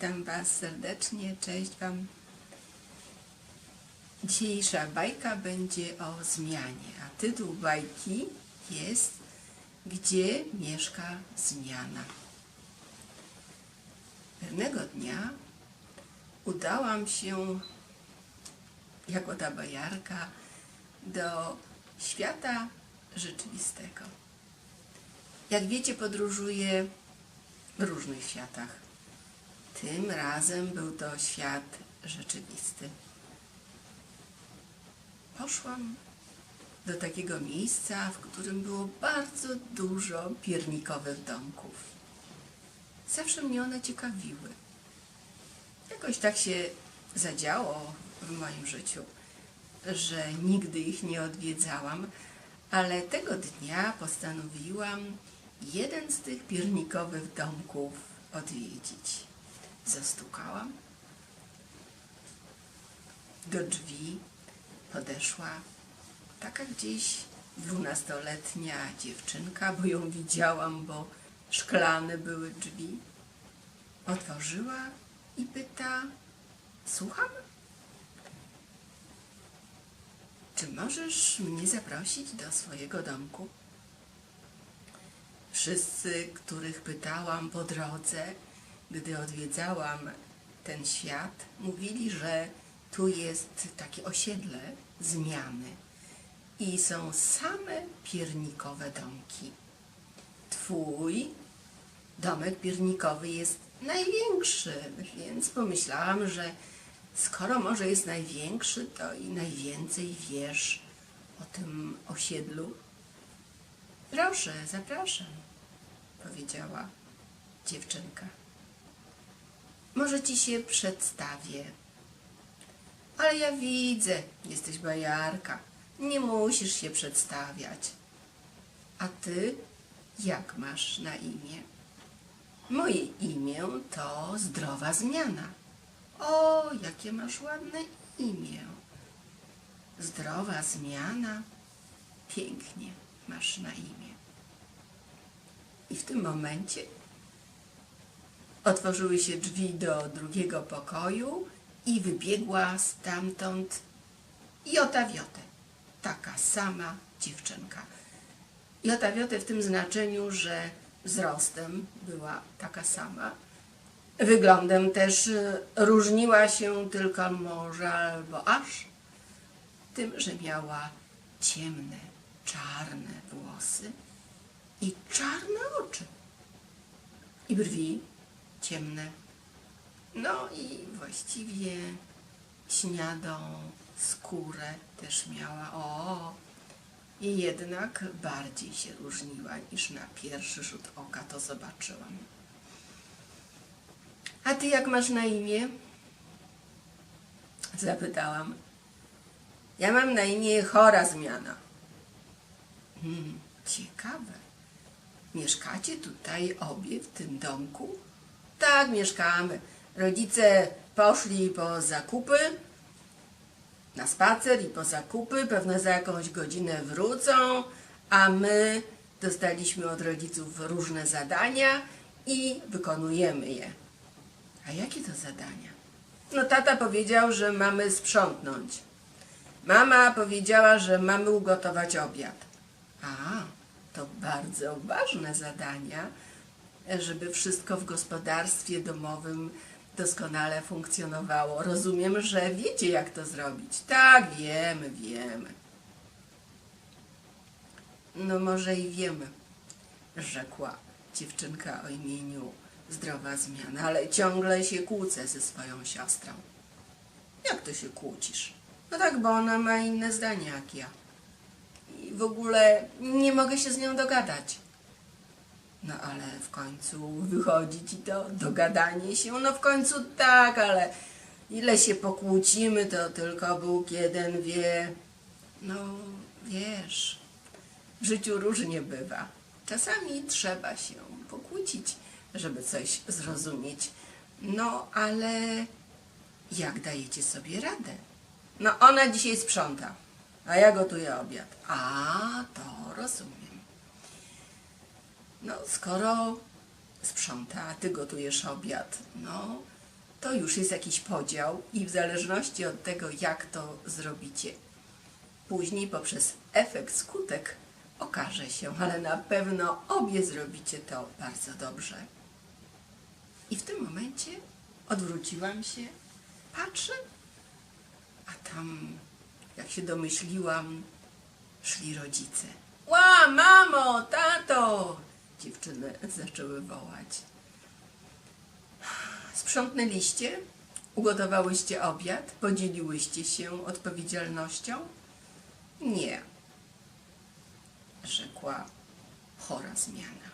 Witam Was serdecznie, cześć Wam. Dzisiejsza bajka będzie o zmianie, a tytuł bajki jest Gdzie mieszka zmiana? Pewnego dnia udałam się jako ta bajarka do świata rzeczywistego. Jak wiecie, podróżuję w różnych światach. Tym razem był to świat rzeczywisty. Poszłam do takiego miejsca, w którym było bardzo dużo piernikowych domków. Zawsze mnie one ciekawiły. Jakoś tak się zadziało w moim życiu, że nigdy ich nie odwiedzałam, ale tego dnia postanowiłam jeden z tych piernikowych domków odwiedzić. Zastukałam. Do drzwi podeszła taka gdzieś 12-letnia dziewczynka, bo ją widziałam, bo szklane były drzwi. Otworzyła i pyta: słucham? Czy możesz mnie zaprosić do swojego domku? Wszyscy, których pytałam po drodze, gdy odwiedzałam ten świat, mówili, że tu jest takie osiedle zmiany i są same piernikowe domki. Twój domek piernikowy jest największy, więc pomyślałam, że skoro może jest największy, to i najwięcej wiesz o tym osiedlu. Proszę, zapraszam, powiedziała dziewczynka. Może ci się przedstawię. Ale ja widzę, jesteś bajarka, nie musisz się przedstawiać. A ty jak masz na imię? Moje imię to Zdrowa Zmiana. O, jakie masz ładne imię. Zdrowa Zmiana. Pięknie masz na imię. I w tym momencie otworzyły się drzwi do drugiego pokoju i wybiegła stamtąd Jota Wiotę. Taka sama dziewczynka. Jota Wiotę w tym znaczeniu, że wzrostem była taka sama. Wyglądem też różniła się tylko może albo aż tym, że miała ciemne, czarne włosy i czarne oczy. I brwi ciemne. No i właściwie śniadą skórę też miała. O, i jednak bardziej się różniła niż na pierwszy rzut oka to zobaczyłam. A ty jak masz na imię? Zapytałam. Ja mam na imię Chora Zmiana. Ciekawe. Mieszkacie tutaj obie w tym domku? Tak, mieszkamy. Rodzice poszli po zakupy, na spacer i po zakupy, pewno za jakąś godzinę wrócą, a my dostaliśmy od rodziców różne zadania i wykonujemy je. A jakie to zadania? No tata powiedział, że mamy sprzątnąć. Mama powiedziała, że mamy ugotować obiad. A, to bardzo ważne zadania, żeby wszystko w gospodarstwie domowym doskonale funkcjonowało. Rozumiem, że wiecie, jak to zrobić. Tak, wiemy, wiemy. No może i wiemy, rzekła dziewczynka o imieniu Zdrowa Zmiana, ale ciągle się kłócę ze swoją siostrą. Jak to się kłócisz? No tak, bo ona ma inne zdanie jak ja. I w ogóle nie mogę się z nią dogadać. No ale w końcu wychodzi ci to dogadanie się. No w końcu tak, ale ile się pokłócimy, to tylko Bóg jeden wie. No wiesz, w życiu różnie bywa. Czasami trzeba się pokłócić, żeby coś zrozumieć. No ale jak dajecie sobie radę? No ona dzisiaj sprząta, a ja gotuję obiad. A, to rozumiem. No, skoro sprząta, a ty gotujesz obiad, no to już jest jakiś podział i w zależności od tego, jak to zrobicie, później poprzez efekt, skutek okaże się, ale na pewno obie zrobicie to bardzo dobrze. I w tym momencie odwróciłam się, patrzę, a tam, jak się domyśliłam, szli rodzice. Ła, mamo, tato! Dziewczyny zaczęły wołać. Sprzątnęliście? Ugotowałyście obiad? Podzieliłyście się odpowiedzialnością? Nie, rzekła chora zmiana.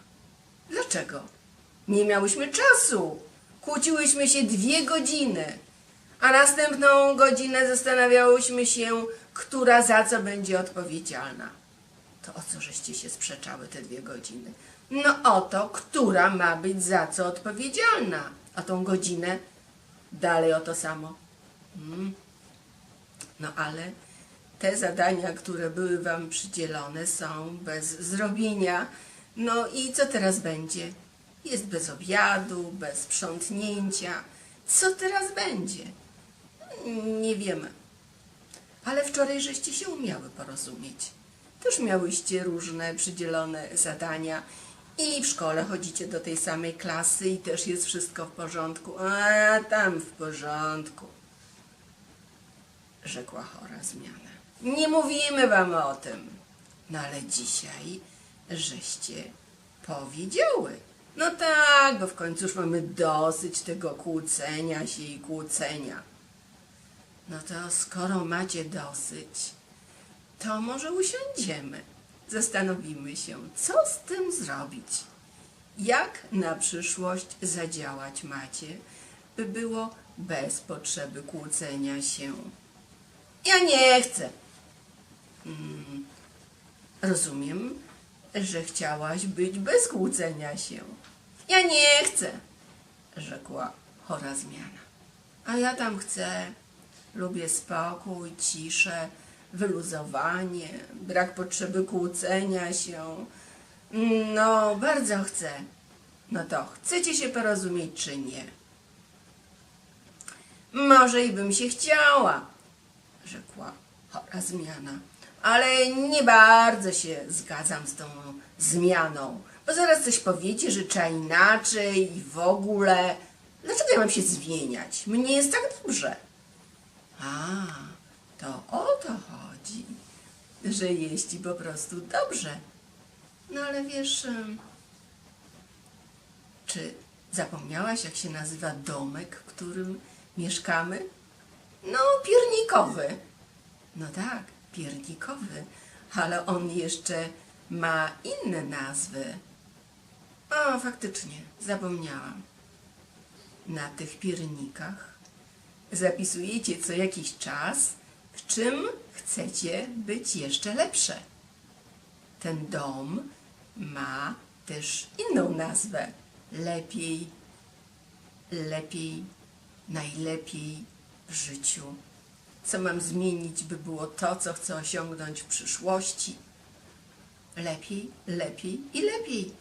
Dlaczego? Nie miałyśmy czasu. Kłóciłyśmy się 2 godziny, a następną godzinę zastanawiałyśmy się, która za co będzie odpowiedzialna. To o co żeście się sprzeczały te 2 godziny? No o to, która ma być za co odpowiedzialna. A tą godzinę dalej o to samo. No ale te zadania, które były wam przydzielone, są bez zrobienia. No i co teraz będzie? Jest bez obiadu, bez sprzątnięcia. Co teraz będzie? Nie wiemy. Ale wczoraj żeście się umiały porozumieć. Też miałyście różne przydzielone zadania i w szkole chodzicie do tej samej klasy i też jest wszystko w porządku. A tam w porządku, rzekła chora zmiana. Nie mówimy wam o tym. No ale dzisiaj żeście powiedziały. No tak, bo w końcu już mamy dosyć tego kłócenia się i kłócenia. No to skoro macie dosyć, to może usiądziemy. Zastanowimy się, co z tym zrobić. Jak na przyszłość zadziałać macie, by było bez potrzeby kłócenia się. Ja nie chcę. Rozumiem, że chciałaś być bez kłócenia się. Ja nie chcę, rzekła chora zmiana. A ja tam chcę. Lubię spokój, ciszę, wyluzowanie, brak potrzeby kłócenia się. No, bardzo chcę. No to chcecie się porozumieć, czy nie? Może i bym się chciała, rzekła chora zmiana, ale nie bardzo się zgadzam z tą zmianą, bo zaraz coś powiecie, że trzeba inaczej i w ogóle. Dlaczego ja mam się zmieniać? Mnie jest tak dobrze. A, to o to chodzi, że jest ci po prostu dobrze. No ale wiesz, czy zapomniałaś, jak się nazywa domek, w którym mieszkamy? No, piernikowy. No tak, piernikowy, ale on jeszcze ma inne nazwy. O, faktycznie, zapomniałam. Na tych piernikach zapisujecie co jakiś czas, w czym chcecie być jeszcze lepsze. Ten dom ma też inną nazwę. Lepiej, lepiej, najlepiej w życiu. Co mam zmienić, by było to, co chcę osiągnąć w przyszłości? Lepiej, lepiej i lepiej.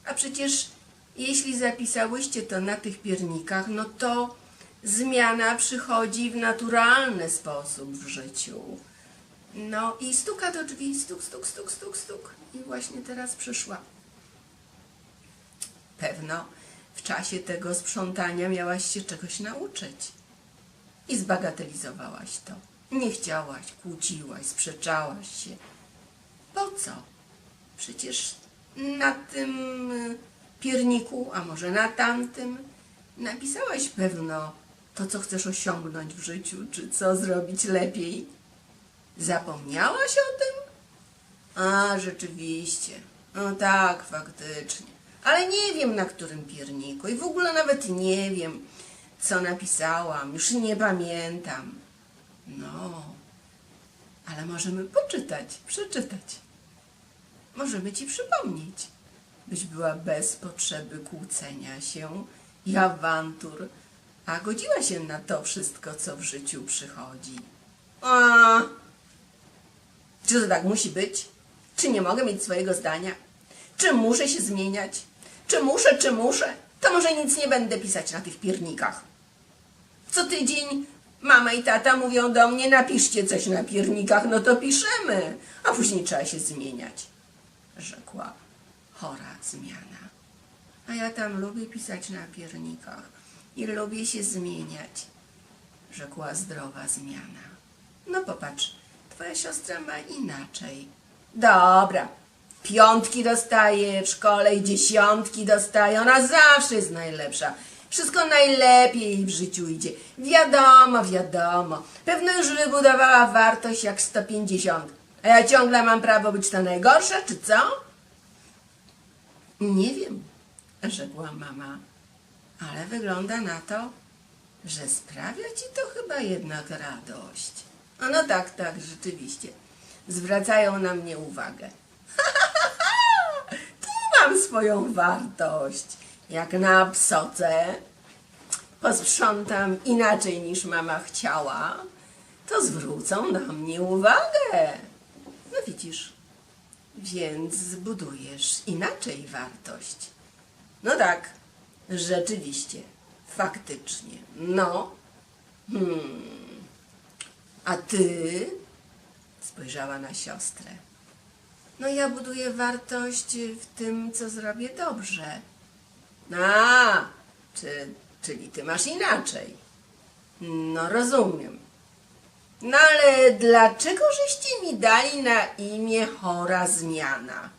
A przecież jeśli zapisałyście to na tych piernikach, no to zmiana przychodzi w naturalny sposób w życiu. No i stuka do drzwi, stuk, stuk, stuk, stuk, stuk. I właśnie teraz przyszła. Pewno w czasie tego sprzątania miałaś się czegoś nauczyć. I zbagatelizowałaś to. Nie chciałaś, kłóciłaś, sprzeczałaś się. Po co? Przecież na tym pierniku, a może na tamtym, napisałaś pewno to, co chcesz osiągnąć w życiu, czy co zrobić lepiej. Zapomniałaś o tym? A, rzeczywiście. No tak, faktycznie. Ale nie wiem, na którym pierniku i w ogóle nawet nie wiem, co napisałam. Już nie pamiętam. No, ale możemy przeczytać. Możemy ci przypomnieć, byś była bez potrzeby kłócenia się i awantur, a godziła się na to wszystko, co w życiu przychodzi. A, czy to tak musi być? Czy nie mogę mieć swojego zdania? Czy muszę się zmieniać? Czy muszę? To może nic nie będę pisać na tych piernikach. Co tydzień mama i tata mówią do mnie, napiszcie coś na piernikach, no to piszemy, a później trzeba się zmieniać, rzekła chora zmiana. A ja tam lubię pisać na piernikach i lubię się zmieniać, rzekła zdrowa zmiana. No popatrz, twoja siostra ma inaczej. Dobra, 5 dostaje w szkole i 10 dostaje, ona zawsze jest najlepsza. Wszystko najlepiej jej w życiu idzie. Wiadomo, wiadomo. Pewno już wybudowała wartość jak 150. A ja ciągle mam prawo być ta najgorsza, czy co? Nie wiem, rzekła mama, ale wygląda na to, że sprawia ci to chyba jednak radość. A no tak, tak, rzeczywiście. Zwracają na mnie uwagę. Tu mam swoją wartość. Jak na psoce posprzątam inaczej niż mama chciała, to zwrócą na mnie uwagę. No widzisz, więc zbudujesz inaczej wartość. No tak, rzeczywiście, faktycznie. No. A ty? Spojrzała na siostrę. No ja buduję wartość w tym, co zrobię dobrze. A, czyli ty masz inaczej. No rozumiem. No ale dlaczego żeście mi dali na imię chora zmiana?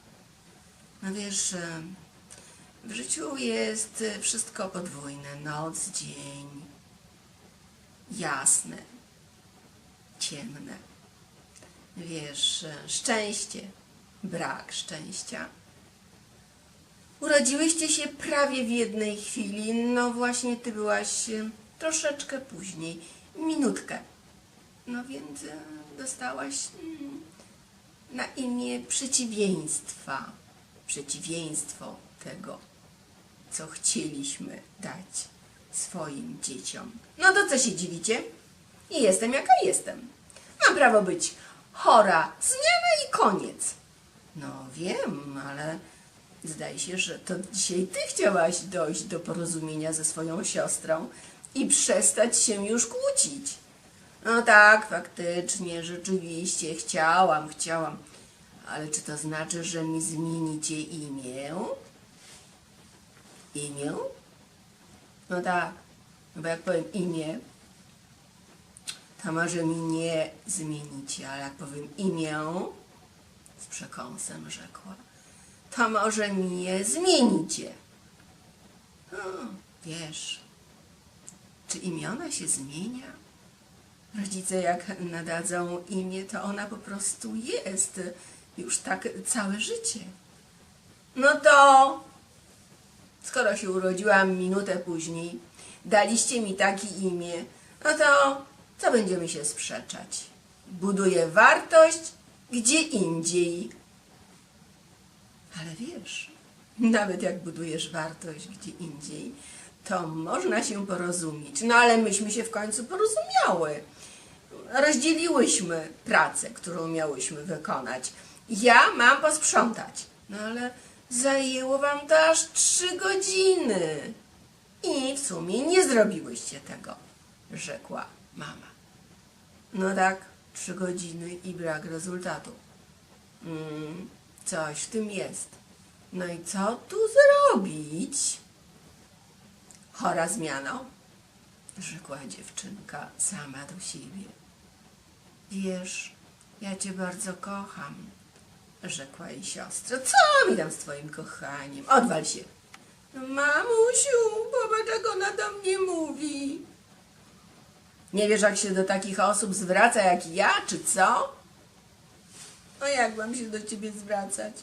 No wiesz, w życiu jest wszystko podwójne. Noc, dzień, jasne, ciemne. Wiesz, szczęście, brak szczęścia. Urodziłyście się prawie w jednej chwili, no właśnie ty byłaś troszeczkę później, minutkę. No więc dostałaś na imię przeciwieństwa, przeciwieństwo tego, co chcieliśmy dać swoim dzieciom. No to co się dziwicie? I jestem jaka jestem. Mam prawo być chora, zmiana i koniec. No wiem, ale zdaje się, że to dzisiaj ty chciałaś dojść do porozumienia ze swoją siostrą i przestać się już kłócić. No tak, faktycznie, rzeczywiście, chciałam. Ale czy to znaczy, że mi zmienicie imię? Imię? No tak, no bo jak powiem imię, to może mi nie zmienicie, ale jak powiem imię, z przekąsem rzekła, to może mi je zmienicie. No, wiesz, czy imiona się zmienia? Rodzice jak nadadzą imię, to ona po prostu jest już tak całe życie. No to, skoro się urodziłam minutę później, daliście mi takie imię, no to co będziemy się sprzeczać? Buduję wartość gdzie indziej. Ale wiesz, nawet jak budujesz wartość gdzie indziej, to można się porozumieć. No ale myśmy się w końcu porozumiały. Rozdzieliłyśmy pracę, którą miałyśmy wykonać. Ja mam posprzątać. No ale zajęło wam to aż 3 godziny. I w sumie nie zrobiłyście tego, rzekła mama. No tak, 3 godziny i brak rezultatu. Coś w tym jest. No i co tu zrobić? Chora zmiano, rzekła dziewczynka sama do siebie. Wiesz, ja cię bardzo kocham, rzekła jej siostra. Co mi tam z twoim kochaniem? Odwal się. No, mamusiu, popatrz, jak ona do mnie mówi. Nie wiesz, jak się do takich osób zwraca jak ja, czy co? No jak mam się do ciebie zwracać?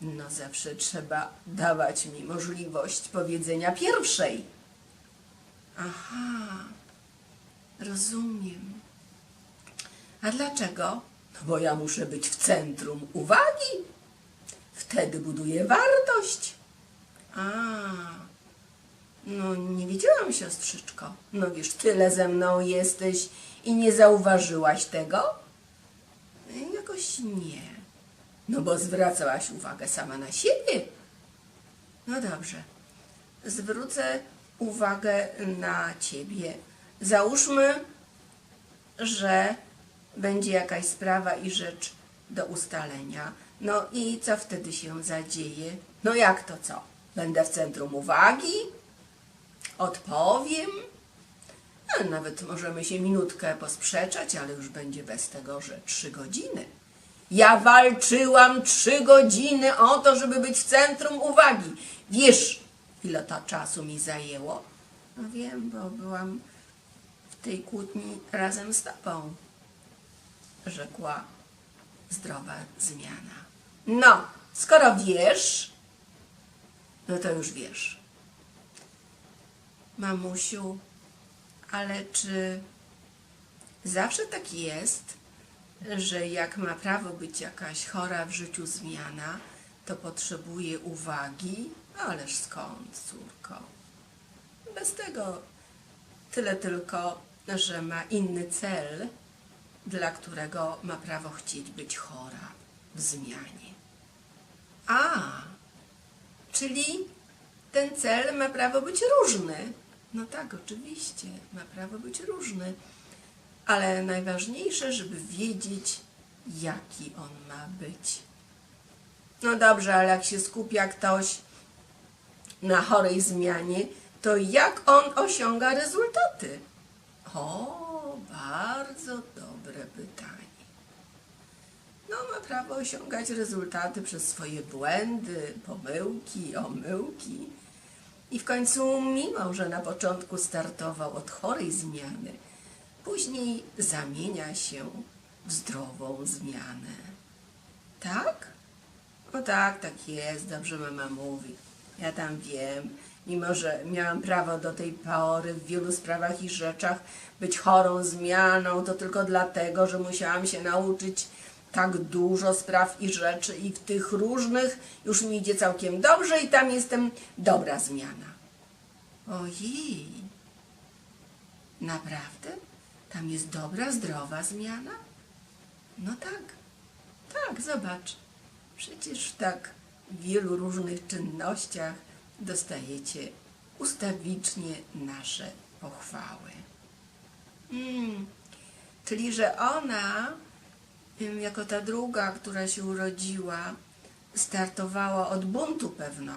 No zawsze trzeba dawać mi możliwość powiedzenia pierwszej. Aha, rozumiem. A dlaczego? No bo ja muszę być w centrum uwagi. Wtedy buduję wartość. A, no nie wiedziałam, siostrzyczko. No wiesz, tyle ze mną jesteś i nie zauważyłaś tego? Jakoś nie. No bo zwracałaś uwagę sama na siebie. No dobrze. Zwrócę uwagę na ciebie Załóżmy, że będzie jakaś sprawa i rzecz do ustalenia. No i co wtedy się zadzieje? No jak to co? Będę w centrum uwagi? Odpowiem? No, nawet możemy się minutkę posprzeczać, ale już będzie bez tego, że 3 godziny. Ja walczyłam 3 godziny o to, żeby być w centrum uwagi. Wiesz, ile to czasu mi zajęło? No wiem, bo byłam w tej kłótni razem z tobą, rzekła zdrowa zmiana. No, skoro wiesz, no to już wiesz. Mamusiu, ale czy zawsze tak jest, że jak ma prawo być jakaś chora w życiu zmiana, to potrzebuje uwagi? Ależ skąd, córko? Bez tego tyle tylko, że ma inny cel, dla którego ma prawo chcieć być chora w zmianie. A, czyli ten cel ma prawo być różny. No tak, oczywiście, ma prawo być różny, ale najważniejsze, żeby wiedzieć, jaki on ma być. No dobrze, ale jak się skupia ktoś na chorej zmianie, to jak on osiąga rezultaty? O, bardzo dobre pytanie. No, ma prawo osiągać rezultaty przez swoje błędy, pomyłki, omyłki. I w końcu, mimo że na początku startował od chorej zmiany, później zamienia się w zdrową zmianę. Tak? No tak, tak jest, dobrze mama mówi. Ja tam wiem, mimo że miałam prawo do tej pory w wielu sprawach i rzeczach być chorą zmianą, to tylko dlatego, że musiałam się nauczyć tak dużo spraw i rzeczy i w tych różnych już mi idzie całkiem dobrze i tam jestem dobra zmiana. Ojej, naprawdę? Tam jest dobra, zdrowa zmiana? No tak, tak, zobacz. Przecież w tak wielu różnych czynnościach dostajecie ustawicznie nasze pochwały. Czyli, że ona, jako ta druga, która się urodziła, startowała od buntu pewno,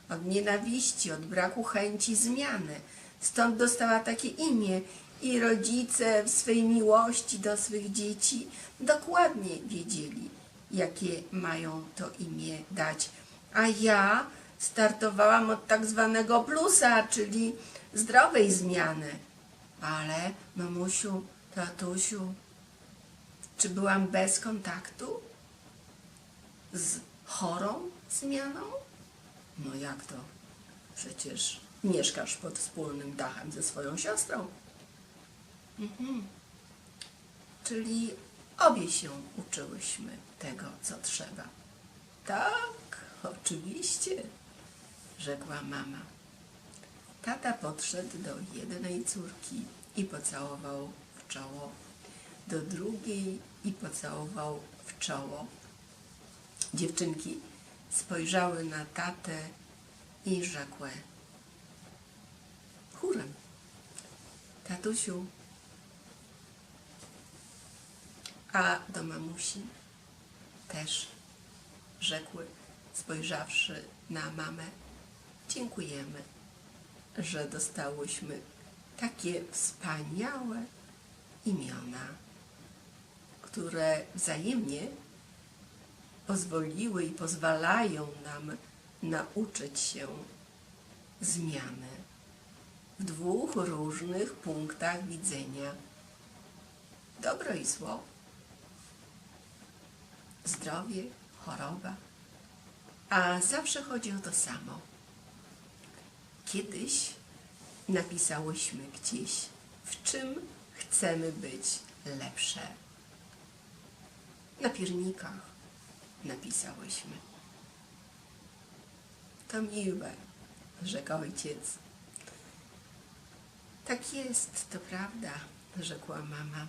od nienawiści, od braku chęci zmiany. Stąd dostała takie imię i rodzice w swej miłości do swych dzieci dokładnie wiedzieli, jakie mają to imię dać. A ja startowałam od tak zwanego plusa, czyli zdrowej zmiany. Ale mamusiu, tatusiu, czy byłam bez kontaktu z chorą zmianą? No jak to? Przecież mieszkasz pod wspólnym dachem ze swoją siostrą. Czyli obie się uczyłyśmy tego, co trzeba. Tak, oczywiście, rzekła mama. Tata podszedł do jednej córki i pocałował w czoło, do drugiej i pocałował w czoło. Dziewczynki spojrzały na tatę i rzekły chórem: tatusiu. A do mamusi też rzekły, spojrzawszy na mamę: dziękujemy, że dostałyśmy takie wspaniałe imiona, które wzajemnie pozwoliły i pozwalają nam nauczyć się zmiany w 2 różnych punktach widzenia: dobro i zło, zdrowie, choroba. A zawsze chodzi o to samo. Kiedyś napisałyśmy gdzieś, w czym chcemy być lepsze. Na piernikach napisałyśmy. To miłe, rzekł ojciec. Tak jest, to prawda, rzekła mama.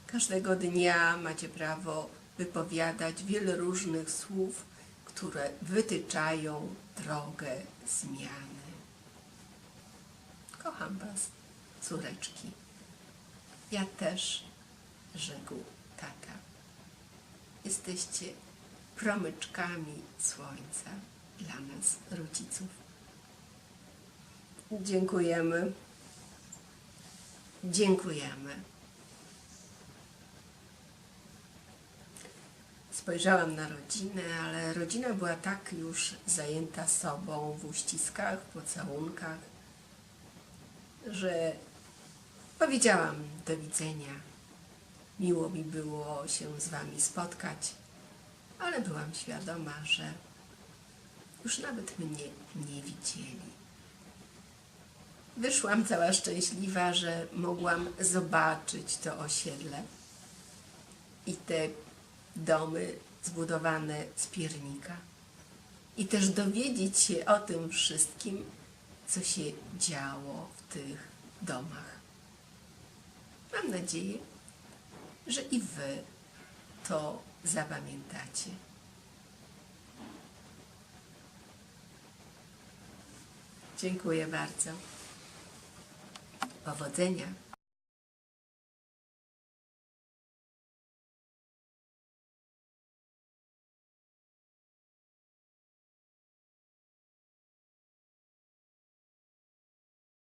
Każdego dnia macie prawo wypowiadać wiele różnych słów, które wytyczają drogę zmiany. Kocham was, córeczki. Ja też, rzekł tata. Jesteście promyczkami słońca dla nas, rodziców. Dziękujemy. Dziękujemy. Spojrzałam na rodzinę, ale rodzina była tak już zajęta sobą w uściskach, pocałunkach, że powiedziałam do widzenia. Miło mi było się z wami spotkać, ale byłam świadoma, że już nawet mnie nie widzieli. Wyszłam cała szczęśliwa, że mogłam zobaczyć to osiedle i te domy zbudowane z piernika i też dowiedzieć się o tym wszystkim, co się działo w tych domach. Mam nadzieję, że i wy to zapamiętacie. Dziękuję bardzo. Powodzenia.